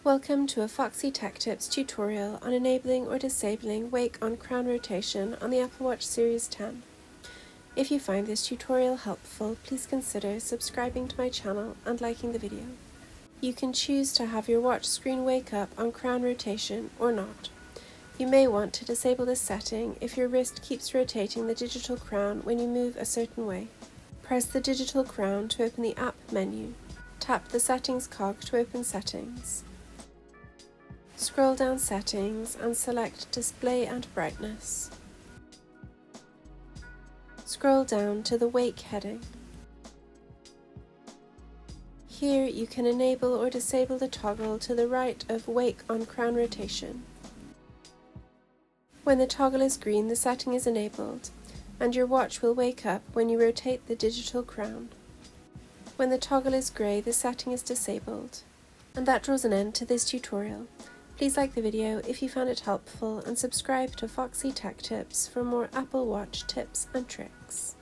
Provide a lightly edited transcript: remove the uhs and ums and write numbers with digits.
Welcome to a Foxy Tech Tips tutorial on enabling or disabling wake on crown rotation on the Apple Watch Series 10. If you find this tutorial helpful, please consider subscribing to my channel and liking the video. You can choose to have your watch screen wake up on crown rotation or not. You may want to disable this setting if your wrist keeps rotating the digital crown when you move a certain way. Press the digital crown to open the app menu. Tap the settings cog to open settings. Scroll down settings and select display and brightness. Scroll down to the wake heading. Here you can enable or disable the toggle to the right of wake on crown rotation. When the toggle is green, the setting is enabled, and your watch will wake up when you rotate the digital crown. When the toggle is grey, the setting is disabled. And that draws an end to this tutorial. Please like the video if you found it helpful and subscribe to Foxy Tech Tips for more Apple Watch tips and tricks.